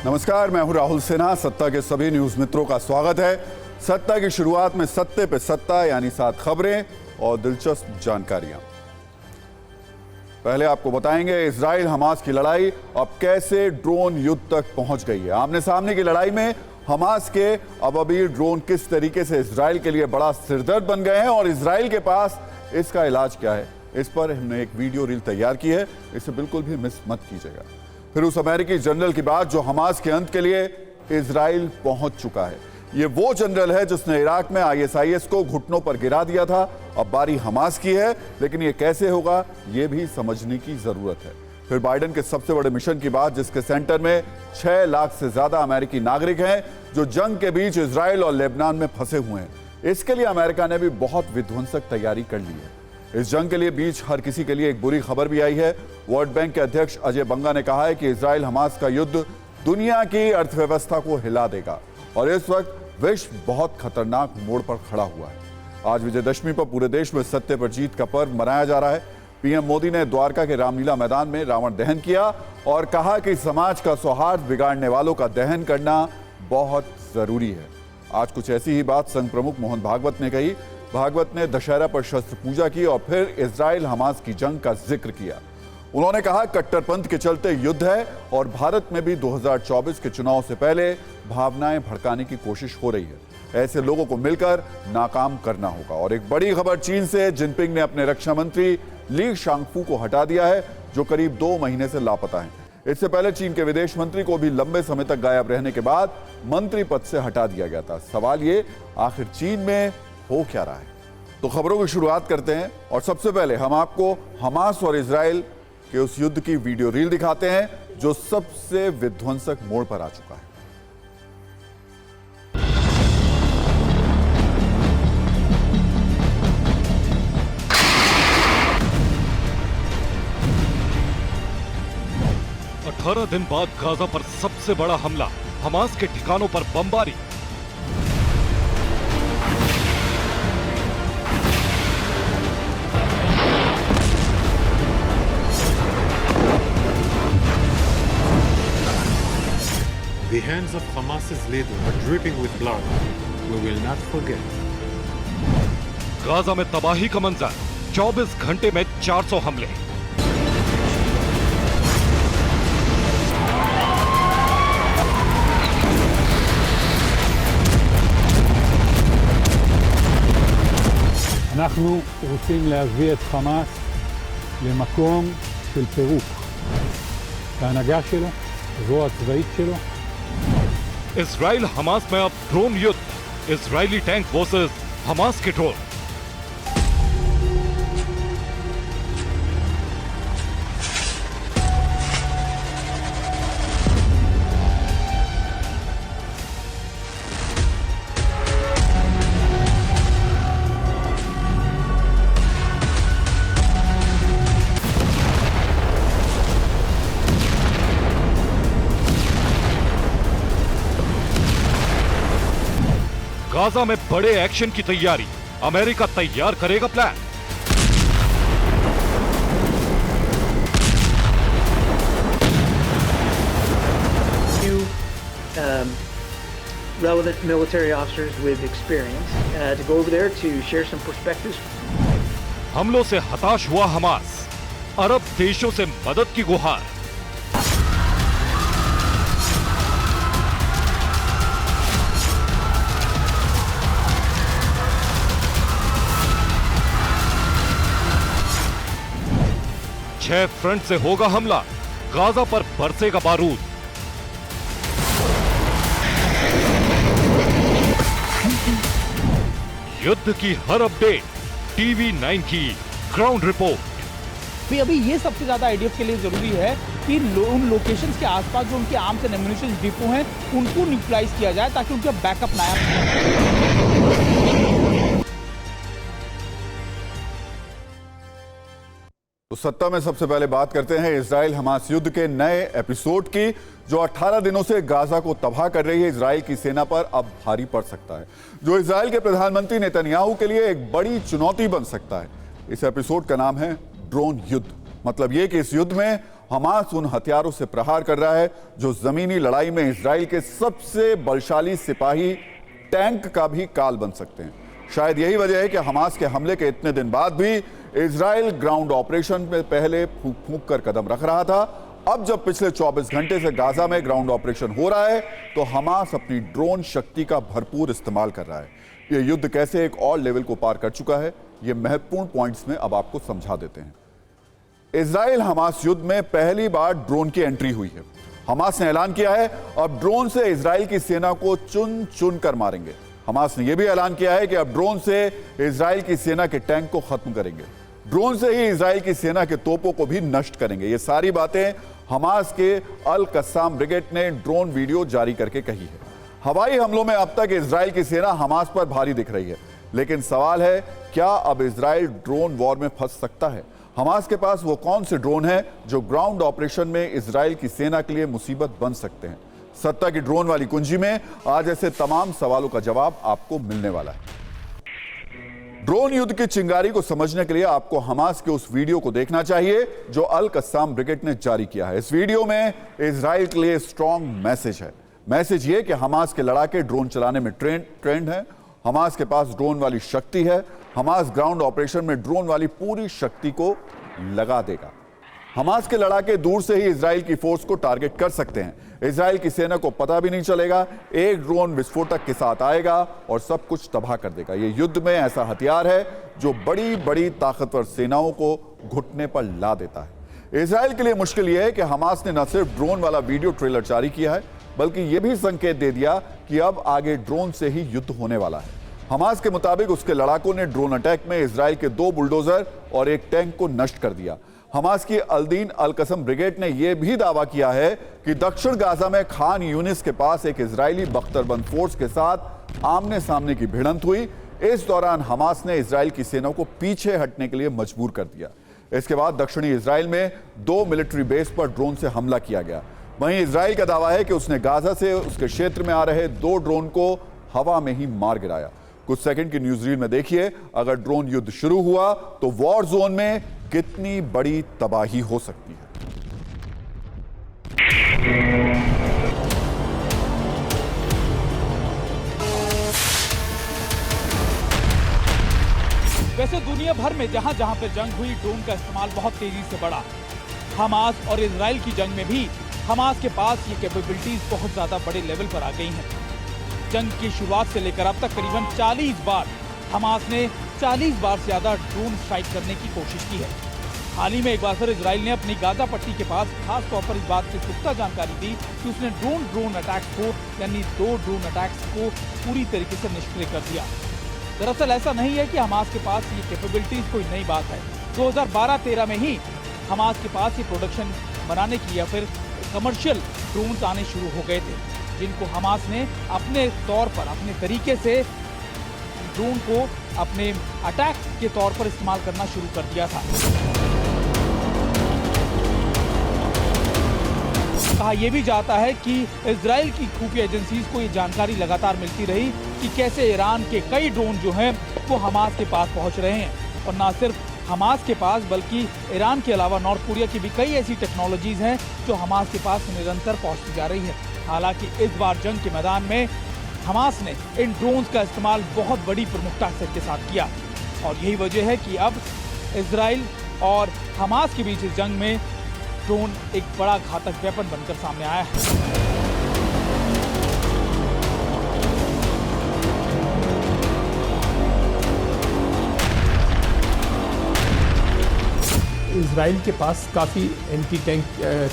नमस्कार, मैं हूं राहुल सिन्हा। सत्ता के सभी न्यूज मित्रों का स्वागत है। सत्ता की शुरुआत में सत्ते पे सत्ता यानी 7 खबरें और दिलचस्प जानकारियां। पहले आपको बताएंगे इजराइल हमास की लड़ाई अब कैसे ड्रोन युद्ध तक पहुंच गई है। आमने सामने की लड़ाई में हमास के अबाबीर ड्रोन किस तरीके से इजराइल के लिए बड़ा सिरदर्द बन गए हैं और इजराइल के पास इसका इलाज क्या है, इस पर हमने एक वीडियो रील तैयार की है। इसे बिल्कुल भी मिस मत कीजिएगा। फिर उस अमेरिकी जनरल की बात जो हमास के अंत के लिए इजराइल पहुंच चुका है। ये वो जनरल है जिसने इराक में आईएसआईएस को घुटनों पर गिरा दिया था। अब बारी हमास की है, लेकिन ये कैसे होगा ये भी समझने की जरूरत है। फिर बाइडेन के सबसे बड़े मिशन की बात, जिसके सेंटर में 6 लाख से ज्यादा अमेरिकी नागरिक हैं जो जंग के बीच इजराइल और लेबनान में फंसे हुए हैं। इसके लिए अमेरिका ने भी बहुत विध्वंसक तैयारी कर ली है। इस जंग के लिए बीच हर किसी के लिए एक बुरी खबर भी आई है। वर्ल्ड बैंक के अध्यक्ष अजय बंगा ने कहा है कि इजराइल हमास का युद्ध दुनिया की अर्थव्यवस्था को हिला देगा और इस वक्त विश्व बहुत खतरनाक मोड़ पर खड़ा हुआ है। आज विजयदशमी पर पूरे देश में सत्य पर जीत का पर्व मनाया जा रहा है। पीएम मोदी ने द्वारका के रामलीला मैदान में रावण दहन किया और कहा कि समाज का सौहार्द बिगाड़ने वालों का दहन करना बहुत जरूरी है। आज कुछ ऐसी ही बात संघ प्रमुख मोहन भागवत ने कही। भागवत ने दशहरा पर शस्त्र पूजा की और फिर इजराइल हमास की जंग का जिक्र किया। उन्होंने कहा कट्टरपंथ के चलते युद्ध है और भारत में भी 2024 के चुनाव से पहले भावनाएं भड़काने की कोशिश हो रही है। ऐसे लोगों को मिलकर नाकाम करना होगा। और एक बड़ी खबर चीन से, जिनपिंग ने अपने रक्षा मंत्री ली शांगफू को हटा दिया है जो करीब 2 महीने से लापता हैं। इससे पहले चीन के विदेश मंत्री को भी लंबे समय तक गायब रहने के बाद मंत्री पद से हटा दिया गया था। सवाल ये, आखिर चीन में हो क्या रहा है? तो खबरों की शुरुआत करते हैं और सबसे पहले हम आपको हमास और इजराइल के उस युद्ध की वीडियो रील दिखाते हैं जो सबसे विध्वंसक मोड़ पर आ चुका है। अठारह दिन बाद गाजा पर सबसे बड़ा हमला, हमास के ठिकानों पर बमबारी। The hands of Hamas's leader are dripping with blood. We will not forget. Gaza में तबाही का मंजर, 24 घंटे में 400 हमले। אנחנו רוצים להביא את חמאס למקום של פירוק. ההנהגה שלו, הזרוע הצבאית שלו. इजराइल हमास में अब ड्रोन युद्ध, इजरायली टैंक वर्सेस हमास के ड्रोन। गाजा में बड़े एक्शन की तैयारी, अमेरिका तैयार करेगा plan. Relevant military officers with experience to go over there to share some perspectives. हमलों से हताश हुआ हमास, अरब देशों से मदद की गुहार। छह फ्रंट से होगा हमला, गाजा पर बरसेगा बारूद। युद्ध की हर अपडेट, टीवी 9 की ग्राउंड रिपोर्ट। अभी ये सबसे ज्यादा आईडीएफ के लिए जरूरी है कि उन लोकेशंस के आसपास जो उनके आर्म्स एंड एम्युनिशन डिपो हैं उनको न्यूट्रलाइज किया जाए ताकि उनका बैकअप नया। तो सत्ता में सबसे पहले बात करते हैं इजराइल हमास युद्ध के नए एपिसोड की, जो 18 दिनों से गाजा को तबाह कर रही है। इजराइल की सेना पर अब भारी पड़ सकता है, जो इजराइल के प्रधानमंत्री नेतन्याहू के लिए एक बड़ी चुनौती बन सकता है। इस एपिसोड का नाम है ड्रोन युद्ध। मतलब ये कि इस युद्ध में हमास उन हथियारों से प्रहार कर रहा है जो जमीनी लड़ाई में इजराइल के सबसे बलशाली सिपाही टैंक का भी काल बन सकते हैं। शायद यही वजह है कि हमास के हमले के इतने दिन बाद भी इजराइल ग्राउंड ऑपरेशन में पहले फूंक फूंक कर कदम रख रहा था। अब जब पिछले 24 घंटे से गाजा में ग्राउंड ऑपरेशन हो रहा है तो हमास अपनी ड्रोन शक्ति का भरपूर इस्तेमाल कर रहा है। यह युद्ध कैसे एक और लेवल को पार कर चुका है, यह महत्वपूर्ण पॉइंट्स में अब आपको समझा देते हैं। इजराइल हमास युद्ध में पहली बार ड्रोन की एंट्री हुई है। हमास ने ऐलान किया है अब ड्रोन से इजराइल की सेना को चुन चुन कर मारेंगे। हमास ने यह भी ऐलान किया है कि अब ड्रोन से इजराइल की सेना के टैंक को खत्म करेंगे, ड्रोन से ही इजराइल की सेना के तोपों को भी नष्ट करेंगे। ये सारी बातें हमास के अल कस्साम ब्रिगेड ने ड्रोन वीडियो जारी करके कही है। हवाई हमलों में अब तक इजराइल की सेना हमास पर भारी दिख रही है, लेकिन सवाल है क्या अब इजराइल ड्रोन वॉर में फंस सकता है? हमास के पास वो कौन से ड्रोन हैं जो ग्राउंड ऑपरेशन में इजराइल की सेना के लिए मुसीबत बन सकते हैं? सत्ता की ड्रोन वाली कुंजी में आज ऐसे तमाम सवालों का जवाब आपको मिलने वाला है। ड्रोन युद्ध की चिंगारी को समझने के लिए आपको हमास के उस वीडियो को देखना चाहिए जो अल कस्साम ब्रिगेड ने जारी किया है। इस वीडियो में इजराइल के लिए स्ट्रॉन्ग मैसेज है। मैसेज ये कि हमास के लड़ाके ड्रोन चलाने में ट्रेंड है, हमास के पास ड्रोन वाली शक्ति है, हमास ग्राउंड ऑपरेशन में ड्रोन वाली पूरी शक्ति को लगा देगा। हमास के लड़ाके दूर से ही इजराइल की फोर्स को टारगेट कर सकते हैं। इजराइल की सेना को पता भी नहीं चलेगा, एक ड्रोन विस्फोटक के साथ आएगा और सब कुछ तबाह कर देगा। यह युद्ध में ऐसा हथियार है जो बड़ी बड़ी ताकतवर सेनाओं को घुटने पर ला देता है। इजराइल के लिए मुश्किल यह है कि हमास ने न सिर्फ ड्रोन वाला वीडियो ट्रेलर जारी किया है, बल्कि यह भी संकेत दे दिया कि अब आगे ड्रोन से ही युद्ध होने वाला है। हमास के मुताबिक उसके लड़ाकों ने ड्रोन अटैक में इजराइल के 2 बुलडोजर और एक टैंक को नष्ट कर दिया। हमास की अल-दीन अल-कसम ब्रिगेड ने यह भी दावा किया है कि दक्षिण गाजा में खान यूनिस के पास एक इजरायली बख्तरबंद फोर्स के साथ आमने सामने की भिड़ंत हुई। इस दौरान हमास ने इजराइल की सेना को पीछे हटने के लिए मजबूर कर दिया। इसके बाद दक्षिणी इजराइल में 2 मिलिट्री बेस पर ड्रोन से हमला किया गया। वहीं इजराइल का दावा है कि उसने गाजा से उसके क्षेत्र में आ रहे 2 ड्रोन को हवा में ही मार गिराया। कुछ सेकंड की न्यूज रील में देखिए, अगर ड्रोन युद्ध शुरू हुआ तो वॉर जोन में कितनी बड़ी तबाही हो सकती है। वैसे दुनिया भर में जहां जहां पर जंग हुई ड्रोन का इस्तेमाल बहुत तेजी से बढ़ा। हमास और इजराइल की जंग में भी हमास के पास ये कैपेबिलिटीज बहुत ज्यादा बड़े लेवल पर आ गई हैं। जंग की शुरुआत से लेकर अब तक करीबन 40 बार हमास ने 40 बार से ज्यादा ड्रोन स्ट्राइक करने की कोशिश की है। हाल ही में एक बार फिर इजराइल ने अपनी गाजा पट्टी के पास खास तौर पर इस बात की पुख्ता जानकारी दी कि उसने ड्रोन अटैक्स को यानी 2 ड्रोन अटैक्स को पूरी तरीके से निष्क्रिय कर दिया। दरअसल ऐसा नहीं है कि हमास के पास ये कैपेबिलिटीज कोई नई बात है। 2012-13 में ही हमास के पास ये प्रोडक्शन बनाने की या फिर कमर्शियल ड्रोन्स आने शुरू हो गए थे, जिनको हमास ने अपने तौर पर अपने तरीके से ड्रोन को अपने अटैक के तौर पर इस्तेमाल करना शुरू कर दिया था। कहा यह भी जाता है कि इजराइल की खुफिया एजेंसीज को ये जानकारी लगातार मिलती रही कि कैसे ईरान के कई ड्रोन जो हैं वो हमास के पास पहुंच रहे हैं, और ना सिर्फ हमास के पास बल्कि ईरान के अलावा नॉर्थ कोरिया की भी कई ऐसी टेक्नोलॉजीज हैं जो हमास के पास निरंतर पहुंचती जा रही है। हालांकि इस बार जंग के मैदान में हमास ने इन ड्रोन्स का इस्तेमाल बहुत बड़ी प्रमुखता के साथ किया, और यही वजह है कि अब इजराइल और हमास के बीच इस जंग में ड्रोन एक बड़ा घातक वेपन बनकर सामने आया है। इजराइल के पास काफ़ी एंटी टैंक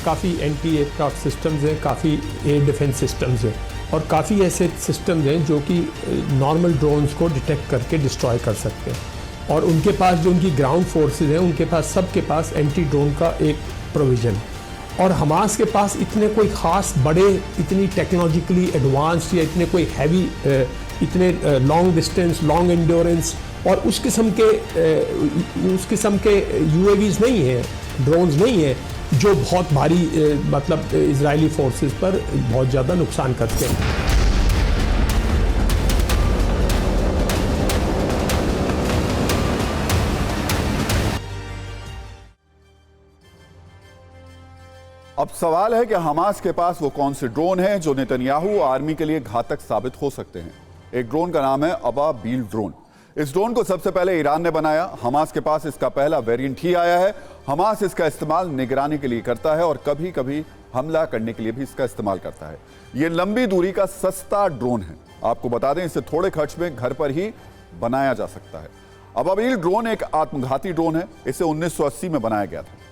काफ़ी एंटी एयरक्राफ्ट सिस्टम्स हैं, काफ़ी एयर डिफेंस सिस्टम्स हैं, और काफ़ी ऐसे सिस्टम्स हैं जो कि नॉर्मल ड्रोन्स को डिटेक्ट करके डिस्ट्रॉय कर सकते हैं। और उनके पास जो उनकी ग्राउंड फोर्सेस हैं उनके पास सबके पास एंटी ड्रोन का एक प्रोविज़न। और हमास के पास इतने कोई ख़ास बड़े इतनी टेक्नोलॉजिकली एडवांस्ड या इतने कोई हैवी इतने लॉन्ग डिस्टेंस लॉन्ग एंड्योरेंस और उस किस्म के UAVs नहीं हैं, ड्रोन्स नहीं हैं जो बहुत भारी मतलब इजरायली फोर्सेस पर बहुत ज़्यादा नुकसान करते हैं। अब सवाल है कि हमास के पास वो कौन से ड्रोन हैं जो नेतन्याहू आर्मी के लिए घातक साबित हो सकते हैं। एक ड्रोन का नाम है अबाबील ड्रोन। इस ड्रोन को सबसे पहले ईरान ने बनाया। हमास के पास इसका पहला वेरिएंट ही आया है। हमास इसका इस्तेमाल निगरानी के लिए करता है और कभी कभी हमला करने के लिए भी इसका इस्तेमाल करता है। यह लंबी दूरी का सस्ता ड्रोन है। आपको बता दें, इसे थोड़े खर्च में घर पर ही बनाया जा सकता है। अबाबील ड्रोन एक आत्मघाती ड्रोन है। इसे 1980 में बनाया गया था।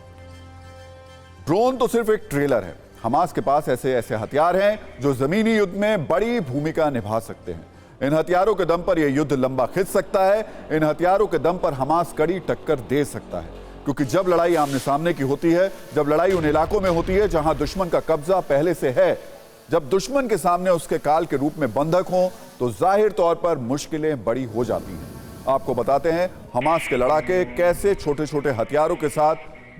ड्रोन तो सिर्फ एक ट्रेलर है। हमास के पास ऐसे हथियार हैं जो जमीनी युद्ध में बड़ी भूमिका निभा सकते हैं। इन हथियारों के दम पर यह युद्ध लंबा खिंच सकता है। इन हथियारों के दम पर हमास कड़ी टक्कर दे सकता है, क्योंकि जब लड़ाई आमने सामने की होती है, जब लड़ाई उन इलाकों में होती है जहां दुश्मन का कब्जा पहले से है, जब दुश्मन के सामने उसके काल के रूप में बंधक हों, तो जाहिर तौर पर मुश्किलें बड़ी हो जाती हैं। आपको बताते हैं हमास के लड़ाके कैसे छोटे छोटे हथियारों के साथ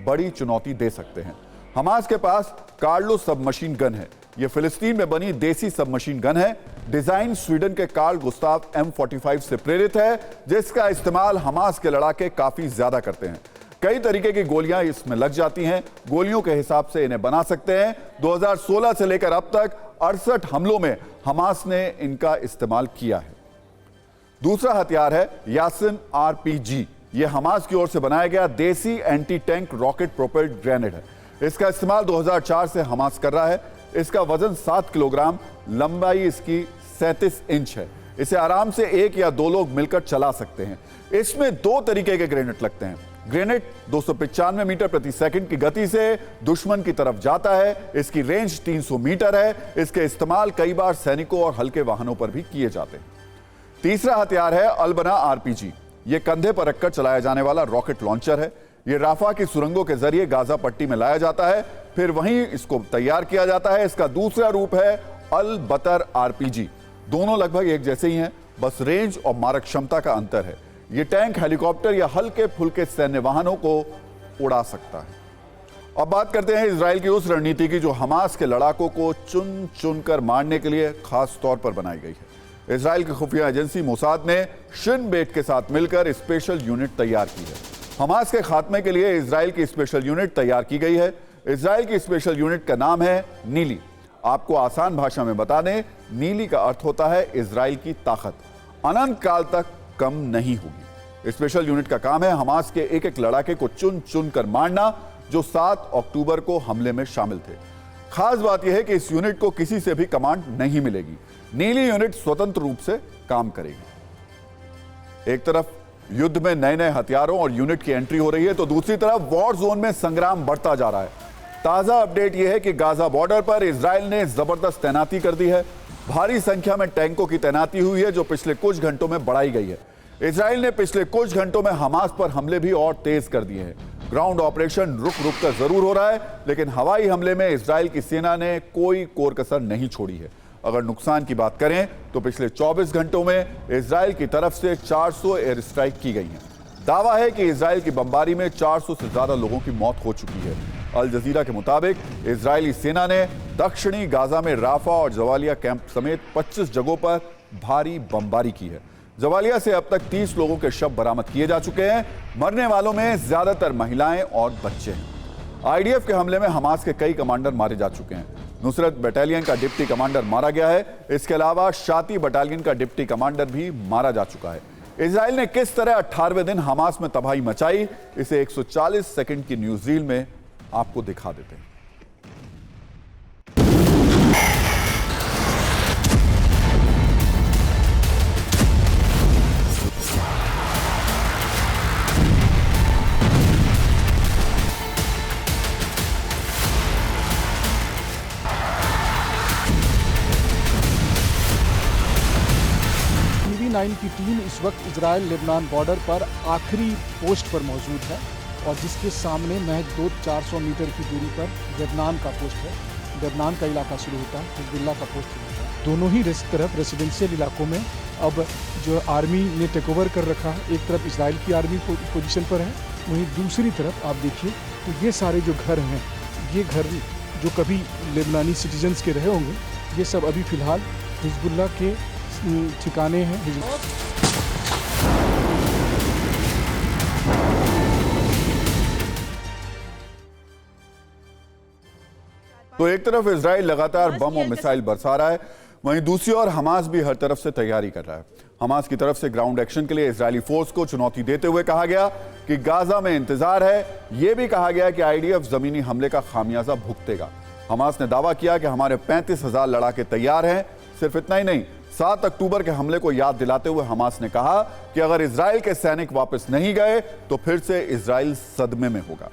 बड़ी चुनौती दे सकते हैं। हमास के पास कार्लो सबमशीन गन है। यह फिलिस्तीन में बनी देसी सबमशीन गन है। डिजाइन स्वीडन के कार्ल गुस्ताव M45 से प्रेरित है, जिसका इस्तेमाल हमास के लड़ाके काफी ज्यादा करते हैं। कई तरीके की गोलियां इसमें लग जाती हैं। गोलियों के हिसाब से इन्हें बना सकते हैं। 2016 से लेकर अब तक 68 हमलों में हमास ने इनका इस्तेमाल किया है। दूसरा हथियार है यासिन RPG। यह हमास की ओर से बनाया गया देसी anti tank rocket propelled grenade है। इसका इस्तेमाल 2004 से हमास कर रहा है। इसका वजन 7 किलोग्राम, लंबाई इसकी 37 इंच है। इसे आराम से 1 या 2 लोग मिलकर चला सकते हैं। इसमें 2 तरीके के ग्रेनेड लगते हैं। ग्रेनेड 295 मीटर प्रति सेकंड की गति से दुश्मन की तरफ जाता है। इसकी रेंज 300 मीटर है। इसके इस्तेमाल कई बार सैनिकों और हल्के वाहनों पर भी किए जाते हैं। तीसरा हथियार है अल-बना RPG। यह कंधे पर रखकर चलाया जाने वाला रॉकेट लॉन्चर है। यह राफा की सुरंगों के जरिए गाजा पट्टी में लाया जाता है, फिर वहीं इसको तैयार किया जाता है। इसका दूसरा रूप है अल-बतर RPG। दोनों लगभग एक जैसे ही हैं, बस रेंज और मारक क्षमता का अंतर है। यह टैंक, हेलीकॉप्टर या हल्के फुल्के सैन्य वाहनों को उड़ा सकता है। अब बात करते हैं इजराइल की उस रणनीति की जो हमास के लड़ाकों को चुन चुनकर मारने के लिए खास तौर पर बनाई गई है। इजराइल की खुफिया एजेंसी मोसाद ने शिन बेट के साथ मिलकर स्पेशल यूनिट तैयार की है। हमास के खात्मे के लिए इजराइल की स्पेशल यूनिट तैयार की गई है। इजराइल की स्पेशल यूनिट का नाम है नीली। आपको आसान भाषा में बता दें, नीली का अर्थ होता है इजराइल की ताकत अनंत काल तक कम नहीं होगी। स्पेशल यूनिट का काम है हमास के एक एक लड़ाके को चुन चुन कर मारना, जो 7 अक्टूबर को हमले में शामिल थे। खास बात यह है कि इस यूनिट को किसी से भी कमांड नहीं मिलेगी। नीली यूनिट स्वतंत्र रूप से काम करेगी। एक तरफ युद्ध में नए नए हथियारों और यूनिट की एंट्री हो रही है, तो दूसरी तरफ वॉर जोन में संग्राम बढ़ता जा रहा है। ताजा अपडेट यह है कि गाजा बॉर्डर पर इजराइल ने जबरदस्त तैनाती कर दी है। भारी संख्या में टैंकों की तैनाती हुई है, जो पिछले कुछ घंटों में बढ़ाई गई है। इजराइल ने पिछले कुछ घंटों में हमास पर हमले भी और तेज कर दिए हैं। ग्राउंड ऑपरेशन रुक रुक कर जरूर हो रहा है, लेकिन हवाई हमले में इजराइल की सेना ने कोई कोर कसर नहीं छोड़ी है। अगर नुकसान की बात करें तो पिछले 24 घंटों में इजराइल की तरफ से 400 एयर स्ट्राइक की गई हैं। दावा है कि इजराइल की बमबारी में 400 से ज्यादा लोगों की मौत हो चुकी है। अल जजीरा के मुताबिक इजरायली सेना ने दक्षिणी गाजा में राफा और जवालिया कैंप समेत 25 जगहों पर भारी बमबारी की है। जवालिया से अब तक 30 लोगों के शव बरामद किए जा चुके हैं। मरने वालों में ज्यादातर महिलाएं और बच्चे हैं। आईडीएफ के हमले में हमास के कई कमांडर मारे जा चुके हैं। नुसरत बटालियन का डिप्टी कमांडर मारा गया है। इसके अलावा शाती बटालियन का डिप्टी कमांडर भी मारा जा चुका है। इजराइल ने किस तरह 18वें दिन हमास में तबाही मचाई, इसे 140 सेकंड की न्यूज रील में आपको दिखा देते हैं। TV9 की टीम इस वक्त इजराइल लेबनान बॉर्डर पर आखिरी पोस्ट पर मौजूद है और जिसके सामने महज 200-400 मीटर की दूरी पर लेबनान का पोस्ट है। लेबनान का इलाका शुरू होता है, हिजबुल्लाह का पोस्ट शुरू होता है। दोनों ही तरफ रेसिडेंशियल इलाकों में अब जो आर्मी ने टेक ओवर कर रखा है। एक तरफ इजराइल की आर्मी पोजीशन पर है, वहीं दूसरी तरफ आप देखिए तो ये सारे जो घर हैं, ये घर जो कभी लेबनानी सिटीजन्स के रहे होंगे, ये सब अभी फ़िलहाल हिजबुल्लाह के ठिकाने हैं। तो एक तरफ इजराइल लगातार बम और मिसाइल बरसा रहा है, वहीं दूसरी ओर हमास भी हर तरफ से तैयारी कर रहा है। हमास की तरफ से ग्राउंड एक्शन के लिए इजरायली फोर्स को चुनौती देते हुए कहा गया कि गाजा में इंतजार है। यह भी कहा गया कि आईडीएफ जमीनी हमले का खामियाजा भुगतेगा। हमास ने दावा किया कि हमारे 35,000 लड़ाके तैयार हैं। सिर्फ इतना ही नहीं, 7 अक्टूबर के हमले को याद दिलाते हुए हमास ने कहा कि अगर इजराइल के सैनिक वापस नहीं गए तो फिर से इजराइल सदमे में होगा।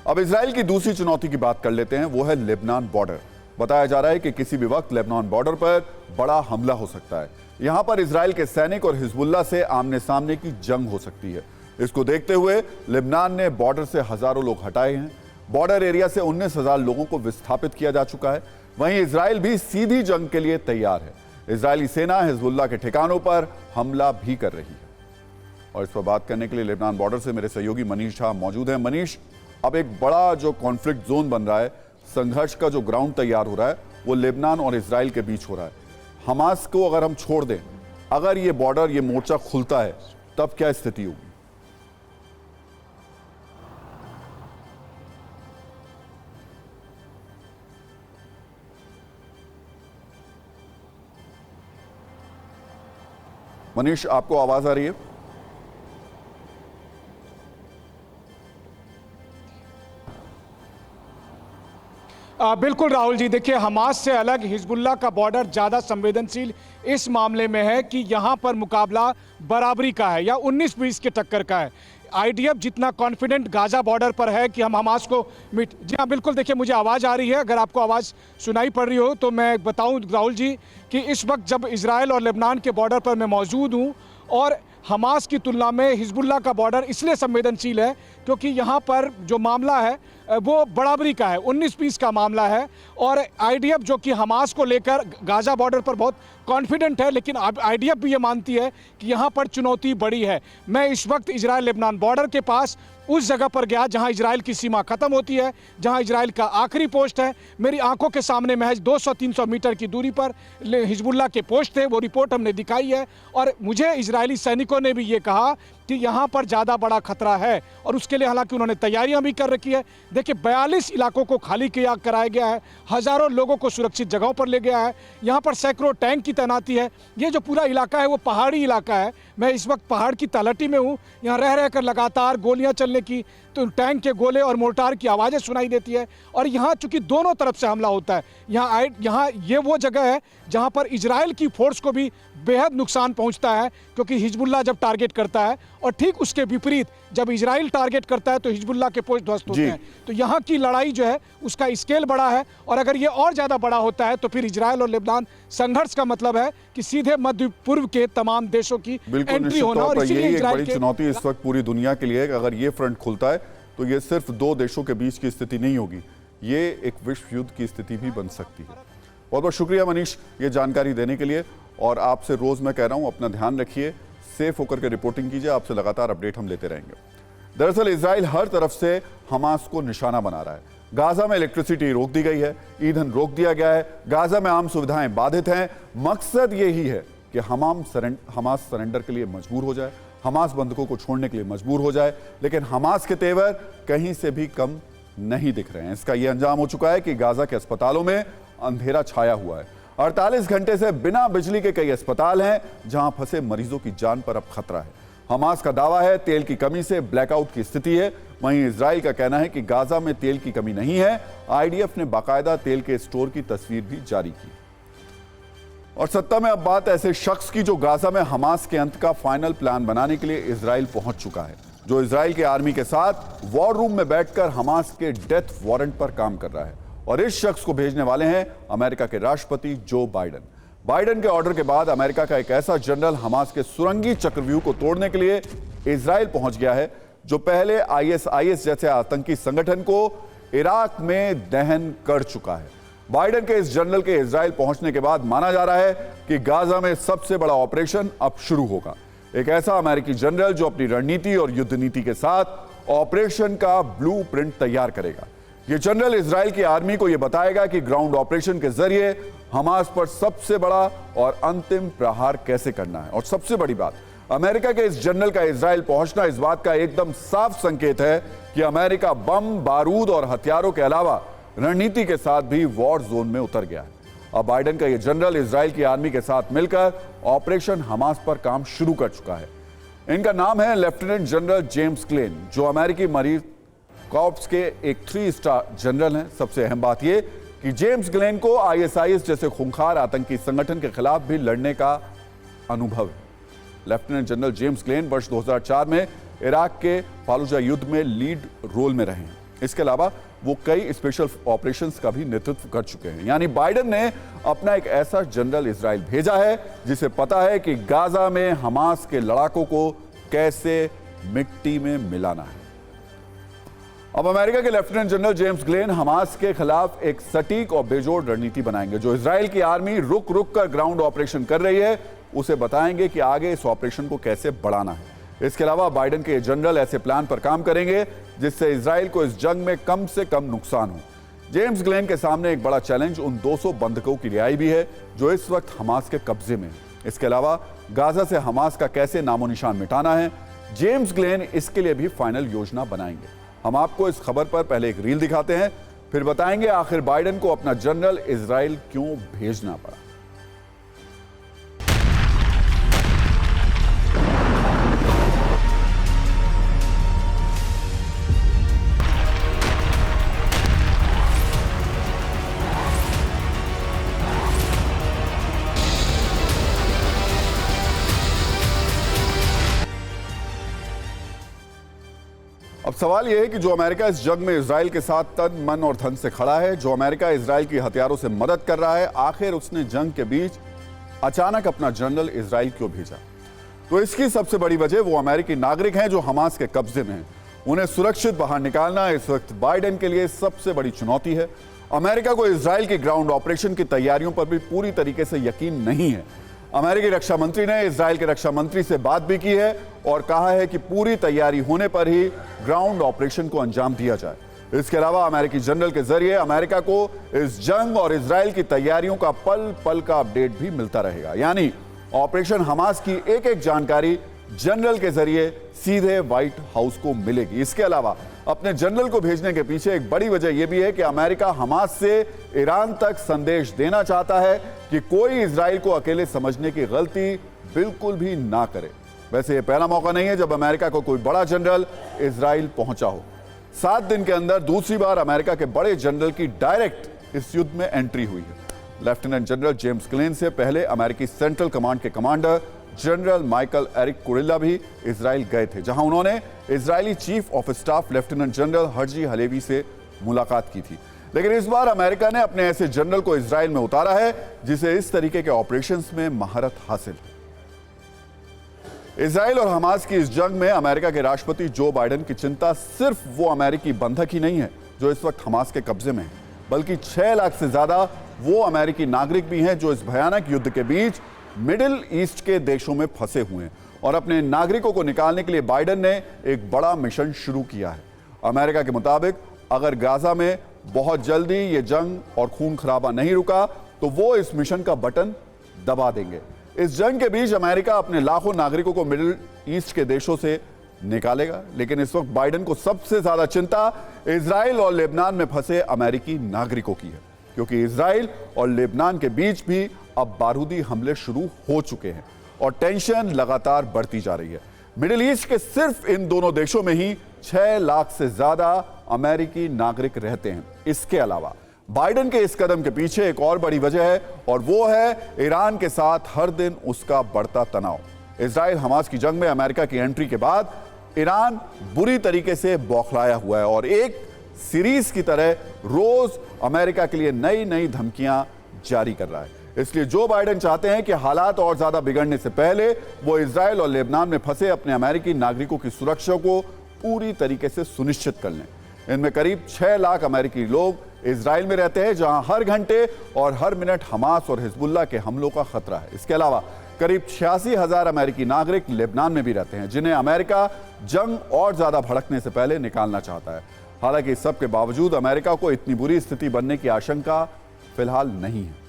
अब इजराइल की दूसरी चुनौती की बात कर लेते हैं, वो है लेबनान बॉर्डर। बताया जा रहा है कि किसी भी वक्त लेबनान बॉर्डर पर बड़ा हमला हो सकता है। यहां पर इजराइल के सैनिक और हिजबुल्लाह से आमने सामने की जंग हो सकती है। इसको देखते हुए लेबनान ने बॉर्डर से हजारों लोग हटाए हैं। बॉर्डर एरिया से 19,000 लोगों को विस्थापित किया जा चुका है। वहीं इजराइल भी सीधी जंग के लिए तैयार है। इजरायली सेना हिजबुल्लाह के ठिकानों पर हमला भी कर रही है। और इस पर बात करने के लिए लेबनान बॉर्डर से मेरे सहयोगी मनीष झा मौजूद हैं। मनीष, अब एक बड़ा जो कॉन्फ्लिक्ट जोन बन रहा है, संघर्ष का जो ग्राउंड तैयार हो रहा है, वो लेबनान और इजराइल के बीच हो रहा है। हमास को अगर हम छोड़ दें, अगर ये बॉर्डर, ये मोर्चा खुलता है, तब क्या स्थिति होगी? मनीष, आपको आवाज आ रही है? बिल्कुल राहुल जी, देखिए, हमास से अलग हिजबुल्लाह का बॉर्डर ज़्यादा संवेदनशील इस मामले में है कि यहाँ पर मुकाबला बराबरी का है या 19-20 के टक्कर का है। आईडीएफ जितना कॉन्फिडेंट गाजा बॉर्डर पर है कि हम हमास को जी हाँ, बिल्कुल, देखिए, मुझे आवाज़ आ रही है। अगर आपको आवाज़ सुनाई पड़ रही हो तो मैं बताऊं राहुल जी कि इस वक्त जब इजराइल और लेबनान के बॉर्डर पर मैं मौजूद हूँ, और हमास की तुलना में हिजबुल्लाह का बॉर्डर इसलिए संवेदनशील है क्योंकि यहाँ पर जो मामला है वो बराबरी का है, 19-20 का मामला है। और आईडीएफ जो कि हमास को लेकर गाजा बॉर्डर पर बहुत कॉन्फिडेंट है, लेकिन आईडीएफ भी ये मानती है कि यहाँ पर चुनौती बड़ी है। मैं इस वक्त इजराइल लेबनान बॉर्डर के पास उस जगह पर गया जहाँ इजराइल की सीमा खत्म होती है, जहाँ इजराइल का आखिरी पोस्ट है। मेरी आंखों के सामने महज 200-300 मीटर की दूरी पर हिजबुल्लाह के पोस्ट थे, वो रिपोर्ट हमने दिखाई है। और मुझे इजरायली सैनिकों ने भी ये कहा कि यहाँ पर ज़्यादा बड़ा खतरा है, और उसके लिए हालांकि उन्होंने तैयारियां भी कर रखी है। देखिए, 42 इलाकों को खाली कराया गया है, हज़ारों लोगों को सुरक्षित जगहों पर ले गया है। यहाँ पर सैकड़ों टैंक की तैनाती है। ये जो पूरा इलाका है वो पहाड़ी इलाका है। मैं इस वक्त पहाड़ की तलहटी में हूँ। यहाँ रह रहकर लगातार गोलियाँ चलने की, तो टैंक के गोले और मोर्टार की आवाज़ें सुनाई देती है। और यहाँ चूंकि दोनों तरफ से हमला होता है, यहाँ ये वो जगह है जहाँ पर इजराइल की फोर्स को भी बेहद नुकसान पहुँचता है, क्योंकि हिजबुल्लाह जब टारगेट करता है, और ठीक उसके विपरीत जब इजराइल टारगेट करता है तो हिजबुल्लाह के पोस्ट ध्वस्त होते हैं। तो यहाँ की लड़ाई जो है उसका स्केल बड़ा है, और अगर ये और ज़्यादा बड़ा होता है तो फिर इजराइल और लेबनान संघर्ष का मतलब है कि सीधे मध्य पूर्व के तमाम देशों की एंट्री होना। और इसीलिए एक बड़ी चुनौती इस वक्त पूरी दुनिया के लिए, अगर ये फ्रंट खुलता है तो ये सिर्फ 2 देशों के बीच की स्थिति नहीं होगी, ये एक विश्व युद्ध की स्थिति भी बन सकती है। बहुत बहुत शुक्रिया मनीष ये जानकारी देने के लिए। और आपसे रोज मैं कह रहा हूं, अपना ध्यान रखिए, सेफ होकर के रिपोर्टिंग कीजिए। आपसे लगातार अपडेट हम लेते रहेंगे। दरअसल इजराइल हर तरफ से हमास को निशाना बना रहा है। गाजा में इलेक्ट्रिसिटी रोक दी गई है, ईंधन रोक दिया गया है, गाजा में आम सुविधाएं बाधित हैं। मकसद यही है कि हमास सरेंडर के लिए मजबूर हो जाए, हमास बंधकों को छोड़ने के लिए मजबूर हो जाए। लेकिन हमास के तेवर कहीं से भी कम नहीं दिख रहे हैं। इसका यह अंजाम हो चुका है कि गाजा के अस्पतालों में अंधेरा छाया हुआ है। 48 घंटे से बिना बिजली के कई अस्पताल हैं जहां फंसे मरीजों की जान पर अब खतरा है। हमास का दावा है तेल की कमी से ब्लैकआउट की स्थिति है, वहीं इजराइल का कहना है कि गाजा में तेल की कमी नहीं है। आईडीएफ ने बाकायदा तेल के स्टोर की तस्वीर भी जारी की। और सत्ता में अब बात ऐसे शख्स की जो गाजा में हमास के अंत का फाइनल प्लान बनाने के लिए इजराइल पहुंच चुका है, जो इजराइल के आर्मी के साथ वॉर रूम में बैठकर हमास के डेथ वारंट पर काम कर रहा है। और इस शख्स को भेजने वाले हैं अमेरिका के राष्ट्रपति जो बाइडेन। बाइडेन के ऑर्डर के बाद अमेरिका का एक ऐसा जनरल हमास के सुरंगी चक्रव्यूह को तोड़ने के लिए इजराइल पहुंच गया है, जो पहले आईएसआईएस जैसे आतंकी संगठन को इराक में दहन कर चुका है। बाइडेन के इस जनरल के इजराइल पहुंचने के बाद माना जा रहा है कि गाजा में सबसे बड़ा ऑपरेशन अब शुरू होगा। एक ऐसा अमेरिकी जनरल जो अपनी रणनीति और युद्ध नीति के साथ ऑपरेशन का ब्लूप्रिंट तैयार करेगा। यह जनरल इजराइल की आर्मी को यह बताएगा कि ग्राउंड ऑपरेशन के जरिए हमास पर सबसे बड़ा और अंतिम प्रहार कैसे करना है। और सबसे बड़ी बात, अमेरिका के इस जनरल का इजराइल पहुंचना इस बात का एकदम साफ संकेत है कि अमेरिका बम, बारूद और हथियारों के अलावा रणनीति के साथ भी वॉर जोन में उतर गया है। अब बाइडेन का यह जनरल इजराइल की आर्मी के साथ मिलकर ऑपरेशन हमास पर काम शुरू कर चुका है। इनका नाम है लेफ्टिनेंट जनरल जेम्स ग्लेन, जो अमेरिकी मरीन कॉर्प्स के एक 3 स्टार जनरल हैं। सबसे अहम बात यह कि जेम्स ग्लेन को ISIS जैसे खूंखार आतंकी संगठन के खिलाफ भी लड़ने का अनुभव है। लेफ्टिनेंट जनरल जेम्स ग्लेन वर्ष 2004 में इराक के फालुजा युद्ध में लीड रोल में रहे हैं। इसके अलावा वो कई स्पेशल ऑपरेशंस का भी नेतृत्व कर चुके हैं। यानी बाइडेन ने अपना एक ऐसा जनरल इजराइल भेजा है जिसे पता है कि गाजा में हमास के लड़ाकों को कैसे मिट्टी में मिलाना है। अब अमेरिका के lieutenant general James Glenn Hamas के खिलाफ एक सटीक और बेजोड़ रणनीति बनाएंगे। जो इजराइल की आर्मी रुक रुक कर ग्राउंड ऑपरेशन कर रही है, उसे बताएंगे कि आगे इस ऑपरेशन को कैसे बढ़ाना है। इसके अलावा बाइडेन के जनरल ऐसे प्लान पर काम करेंगे जिससे इजराइल को इस जंग में कम से कम नुकसान हो। जेम्स ग्लेन के सामने एक बड़ा चैलेंज उन 200 बंधकों की रिहाई भी है जो इस वक्त हमास के कब्जे में है। इसके अलावा गाजा से हमास का कैसे नामो निशान मिटाना है, जेम्स ग्लेन इसके लिए भी फाइनल योजना बनाएंगे। हम आपको इस खबर पर पहले एक रील दिखाते हैं, फिर बताएंगे आखिर बाइडेन को अपना जनरल इजराइल क्यों भेजना पड़ा। अब सवाल यह है कि जो अमेरिका इस जंग में इजराइल के साथ तन मन और धन से खड़ा है, जो अमेरिका इजराइल की हथियारों से मदद कर रहा है, आखिर उसने जंग के बीच अचानक अपना जनरल इजराइल क्यों भेजा? तो इसकी सबसे बड़ी वजह वो अमेरिकी नागरिक हैं जो हमास के कब्जे में हैं। उन्हें सुरक्षित बाहर निकालना इस वक्त बाइडेन के लिए सबसे बड़ी चुनौती है। अमेरिका को इजराइल की ग्राउंड ऑपरेशन की तैयारियों पर भी पूरी तरीके से यकीन नहीं है। अमेरिकी रक्षा मंत्री ने इजराइल के रक्षा मंत्री से बात भी की है और कहा है कि पूरी तैयारी होने पर ही ग्राउंड ऑपरेशन को अंजाम दिया जाए। इसके अलावा अमेरिकी जनरल के जरिए अमेरिका को इस जंग और इजराइल की तैयारियों का पल पल का अपडेट भी मिलता रहेगा। यानी ऑपरेशन हमास की एक एक जानकारी जनरल के जरिए सीधे व्हाइट हाउस को मिलेगी। इसके अलावा अपने जनरल को भेजने के पीछे एक बड़ी वजह यह भी है कि अमेरिका हमास से ईरान तक संदेश देना चाहता है कि कोई इजराइल को अकेले समझने की गलती बिल्कुल भी ना करे। वैसे यह पहला मौका नहीं है जब अमेरिका को कोई बड़ा जनरल इजराइल पहुंचा हो। 7 दिन के अंदर दूसरी बार अमेरिका के बड़े जनरल की डायरेक्ट इस युद्ध में एंट्री हुई है। लेफ्टिनेंट जनरल जेम्स ग्लेन से पहले अमेरिकी सेंट्रल कमांड के commander general Michael Erik Kurilla भी इजराइल गए थे, जहां उन्होंने Israeli chief of staff lieutenant general Herzi Halevi से मुलाकात की थी। लेकिन इस बार अमेरिका ने अपने ऐसे जनरल को इजराइल में उतारा है जिसे इस तरीके के ऑपरेशंस में महारत हासिल है। इजराइल और हमास की इस जंग में अमेरिका के राष्ट्रपति जो बाइडेन की चिंता सिर्फ वो अमेरिकी बंधक ही नहीं है जो इस वक्त हमास के कब्जे में है, बल्कि 6 लाख से ज्यादा वो अमेरिकी नागरिक भी हैं जो इस भयानक युद्ध के बीच मिडिल ईस्ट के देशों में फंसे हुए हैं। और अपने नागरिकों को निकालने के लिए बाइडेन ने एक बड़ा मिशन शुरू किया है। अमेरिका के मुताबिक अगर गाजा में बहुत जल्दी ये जंग और खून खराबा नहीं रुका तो वो इस मिशन का बटन दबा देंगे। इस जंग के बीच अमेरिका अपने लाखों नागरिकों को मिडिल ईस्ट के देशों से निकालेगा। लेकिन इस वक्त बाइडेन को सबसे ज्यादा चिंता इजराइल और लेबनान में फंसे अमेरिकी नागरिकों की है, क्योंकि इजराइल और लेबनान के बीच भी अब बारूदी हमले शुरू हो चुके हैं और टेंशन लगातार बढ़ती जा रही है। मिडिल ईस्ट के सिर्फ इन दोनों देशों में ही 6 लाख से ज्यादा अमेरिकी नागरिक रहते हैं। इसके अलावा बाइडेन के इस कदम के पीछे एक और बड़ी वजह है और वो है ईरान के साथ हर दिन उसका बढ़ता तनाव। इजराइल हमास की जंग में अमेरिका की एंट्री के बाद ईरान बुरी तरीके से बौखलाया हुआ है और एक सीरीज की तरह रोज अमेरिका के लिए नई नई धमकियां जारी कर रहा है। इसलिए जो बाइडेन चाहते हैं कि हालात और ज्यादा बिगड़ने से पहले वो इजराइल और लेबनान में फंसे अपने अमेरिकी नागरिकों की सुरक्षा को पूरी तरीके से सुनिश्चित कर लें। इनमें करीब 6 लाख अमेरिकी लोग इजराइल में रहते हैं, जहां हर घंटे और हर मिनट हमास और हिजबुल्लाह के हमलों का खतरा है। इसके अलावा करीब 86,000 अमेरिकी नागरिक लेबनान में भी रहते हैं, जिन्हें अमेरिका जंग और ज्यादा भड़कने से पहले निकालना चाहता है। हालांकि इस सब के बावजूद अमेरिका को इतनी बुरी स्थिति बनने की आशंका फिलहाल नहीं है।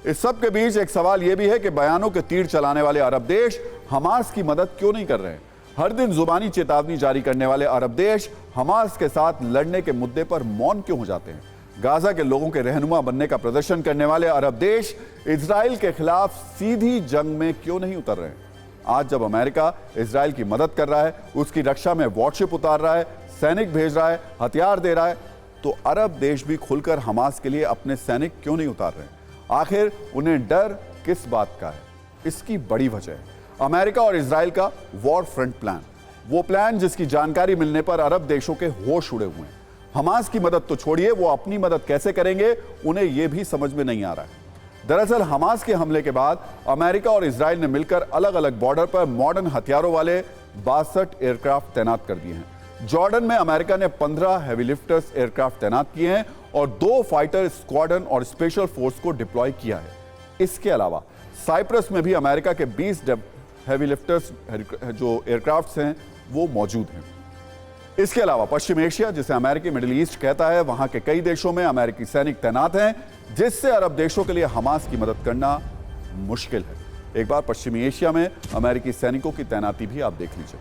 इस सब के बीच एक सवाल यह भी है कि बयानों के तीर चलाने वाले अरब देश हमास की मदद क्यों नहीं कर रहे हैं? हर दिन जुबानी चेतावनी जारी करने वाले अरब देश हमास के साथ लड़ने के मुद्दे पर मौन क्यों हो जाते हैं? गाजा के लोगों के रहनुमा बनने का प्रदर्शन करने वाले अरब देश इजराइल के खिलाफ सीधी जंग में क्यों नहीं उतर रहे हैं? आज जब अमेरिका इजराइल की मदद कर रहा है, उसकी रक्षा में वॉरशिप उतार रहा है, सैनिक भेज रहा है, हथियार दे रहा है, तो अरब देश भी खुलकर हमास के लिए अपने सैनिक क्यों नहीं उतार रहे हैं? आखिर उन्हें डर किस बात का है? इसकी बड़ी वजह है अमेरिका और इजराइल का वॉर फ्रंट प्लान। वो प्लान जिसकी जानकारी मिलने पर अरब देशों के होश उड़े हुए हैं। हमास की मदद तो छोड़िए, वो अपनी मदद कैसे करेंगे उन्हें यह भी समझ में नहीं आ रहा है। दरअसल हमास के हमले के बाद अमेरिका और इजराइल ने मिलकर अलग अलग बॉर्डर पर मॉडर्न हथियारों वाले 62 एयरक्राफ्ट तैनात कर दिए हैं। जॉर्डन में अमेरिका ने 15 हेवी लिफ्टर्स एयरक्राफ्ट तैनात किए हैं और 2 फाइटर स्क्वाड्रन और स्पेशल फोर्स को डिप्लॉय किया है। इसके अलावा साइप्रस में भी अमेरिका के 20 हेवी लिफ्टर्स जो एयरक्राफ्ट हैं वो मौजूद हैं। इसके अलावा पश्चिम एशिया, जिसे अमेरिकी मिडिल ईस्ट कहता है, वहां के कई देशों में अमेरिकी सैनिक तैनात हैं, जिससे अरब देशों के लिए हमास की मदद करना मुश्किल है। एक बार पश्चिमी एशिया में अमेरिकी सैनिकों की तैनाती भी आप देख लीजिए।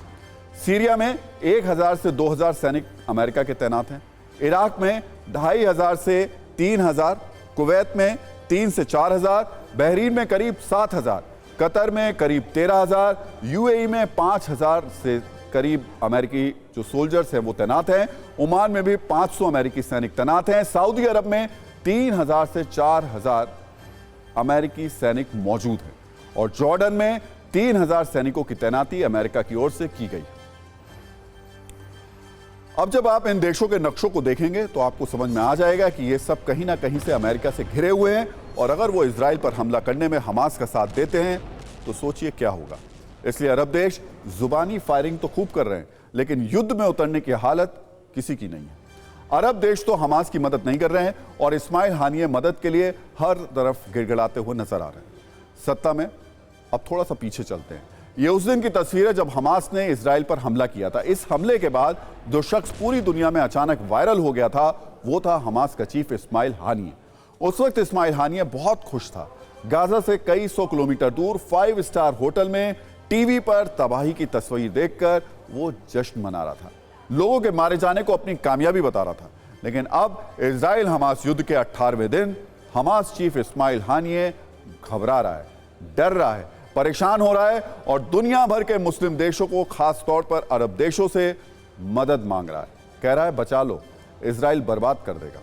सीरिया में 1000 से 2000 सैनिक अमेरिका के तैनात हैं, इराक में 2500 से 3000, कुवैत में 3 से 4000, बहरीन में करीब 7000, कतर में करीब 13000, यूएई में 5000 से करीब अमेरिकी जो सोल्जर्स हैं वो तैनात हैं। ओमान में भी 500 अमेरिकी सैनिक तैनात हैं। सऊदी अरब में 3000 से 4000 अमेरिकी सैनिक मौजूद हैं और जॉर्डन में 3000 सैनिकों की तैनाती अमेरिका की ओर से की गई है। अब जब आप इन देशों के नक्शों को देखेंगे तो आपको समझ में आ जाएगा कि ये सब कहीं ना कहीं से अमेरिका से घिरे हुए हैं और अगर वो इजराइल पर हमला करने में हमास का साथ देते हैं तो सोचिए क्या होगा। इसलिए अरब देश जुबानी फायरिंग तो खूब कर रहे हैं, लेकिन युद्ध में उतरने की हालत किसी की नहीं है। अरब देश तो हमास की मदद नहीं कर रहे हैं और इस्माइल हानिये मदद के लिए हर तरफ गिड़गिड़ाते हुए नजर आ रहे हैं। सत्ता में अब थोड़ा सा पीछे चलते हैं। ये उस दिन की तस्वीर है जब हमास ने इजराइल पर हमला किया था। इस हमले के बाद जो शख्स पूरी दुनिया में अचानक वायरल हो गया था वो था हमास का चीफ इस्माइल हानिये। उस वक्त इस्माइल हानिये बहुत खुश था। गाजा से कई 100 किलोमीटर दूर 5 स्टार होटल में टीवी पर तबाही की तस्वीर देखकर वो जश्न मना रहा था, लोगों के मारे जाने को अपनी कामयाबी बता रहा था। लेकिन अब इजराइल हमास युद्ध के 18वें दिन हमास चीफ इस्माइल हानिये घबरा रहा है, डर रहा है, परेशान हो रहा है और दुनिया भर के मुस्लिम देशों को, खास तौर पर अरब देशों से मदद मांग रहा है। कह रहा है बचा लो, इजराइल बर्बाद कर देगा।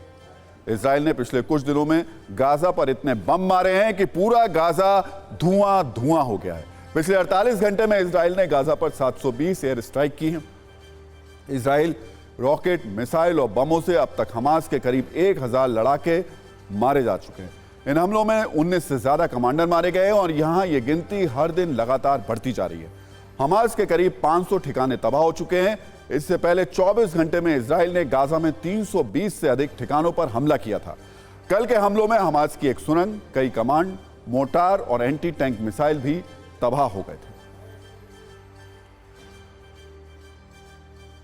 इजराइल ने पिछले कुछ दिनों में गाजा पर इतने बम मारे हैं कि पूरा गाजा धुआं धुआं हो गया है। पिछले 48 घंटे में इजराइल ने गाजा पर 720 एयर स्ट्राइक की हैं। इजराइल रॉकेट, मिसाइल और बमों से अब तक हमास के करीब 1000 लड़ाके मारे जा चुके हैं। इन हमलों में 19 से ज्यादा कमांडर मारे गए और यहां ये गिनती हर दिन लगातार बढ़ती जा रही है। हमास के करीब 500 ठिकाने तबाह हो चुके हैं। इससे पहले 24 घंटे में इजराइल ने गाजा में 320 से अधिक ठिकानों पर हमला किया था। कल के हमलों में हमास की एक सुरंग, कई कमांड, मोर्टार और एंटी टैंक मिसाइल भी तबाह हो गए थे।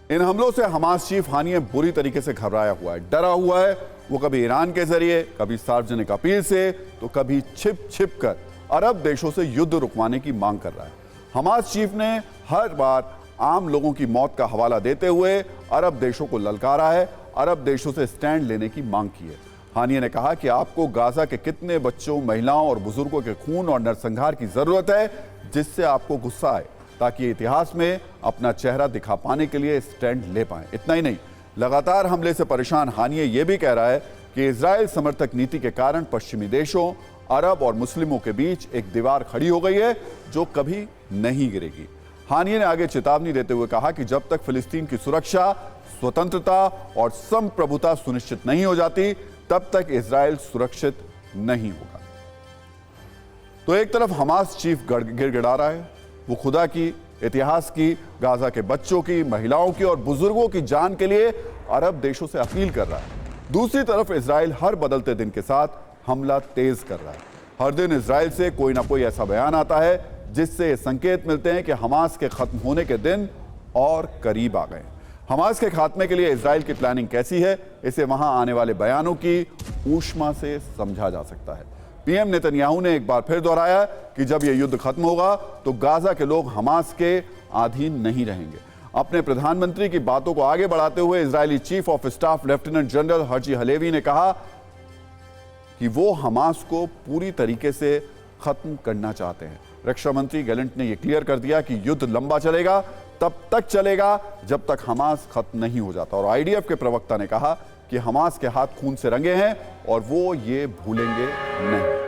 इन हमलों से हमास चीफ हानिये बुरी तरीके से घबराया हुआ है, डरा हुआ है। वो कभी ईरान के जरिए, कभी सार्वजनिक अपील से, तो कभी छिप छिप कर अरब देशों से युद्ध रुकवाने की मांग कर रहा है। हमास चीफ ने हर बार आम लोगों की मौत का हवाला देते हुए अरब देशों को ललकारा है, अरब देशों से स्टैंड लेने की मांग की है। हानिये ने कहा कि आपको गाजा के कितने बच्चों, महिलाओं और बुजुर्गों के खून और नरसंहार की जरूरत है जिससे आपको गुस्सा आए, ताकि इतिहास में अपना चेहरा दिखा पाने के लिए स्टैंड ले पाएं। इतना ही नहीं, लगातार हमले से परेशान हानिये ये भी कह रहा है कि इजराइल समर्थक नीति के कारण पश्चिमी देशों, अरब और मुस्लिमों के बीच एक दीवार खड़ी हो गई है जो कभी नहीं गिरेगी। हानिये ने आगे चेतावनी देते हुए कहा कि जब तक फिलिस्तीन की सुरक्षा, स्वतंत्रता और संप्रभुता सुनिश्चित नहीं हो जाती तब तक इजराइल सुरक्षित नहीं होगा। तो एक तरफ हमास चीफ गिड़गिड़ा रहा है, वो खुदा की, इतिहास की, गाजा के बच्चों की, महिलाओं की और बुजुर्गों की जान के लिए अरब देशों से अपील कर रहा है। दूसरी तरफ इजराइल हर बदलते दिन के साथ हमला तेज कर रहा है। हर दिन इजराइल से कोई ना कोई ऐसा बयान आता है जिससे संकेत मिलते हैं कि हमास के खत्म होने के दिन और करीब आ गए। हमास के खात्मे के लिए इजराइल की प्लानिंग कैसी है, इसे वहां आने वाले बयानों की ऊष्मा से समझा जा सकता है। पीएम नेतन्याहू ने एक बार फिर दोहराया कि जब यह युद्ध खत्म होगा तो गाजा के लोग हमास के अधीन नहीं रहेंगे। अपने प्रधानमंत्री की बातों को आगे बढ़ाते हुए Israeli chief of staff lieutenant general Herzi Halevi ने कहा कि वो हमास को पूरी तरीके से खत्म करना चाहते हैं। रक्षा मंत्री गैलेंट ने यह क्लियर कर दिया कि युद्ध लंबा चलेगा, तब तक चलेगा जब तक हमास खत्म नहीं हो जाता। और आईडीएफ के प्रवक्ता ने कहा कि हमास के हाथ खून से रंगे हैं और वो ये भूलेंगे नहीं।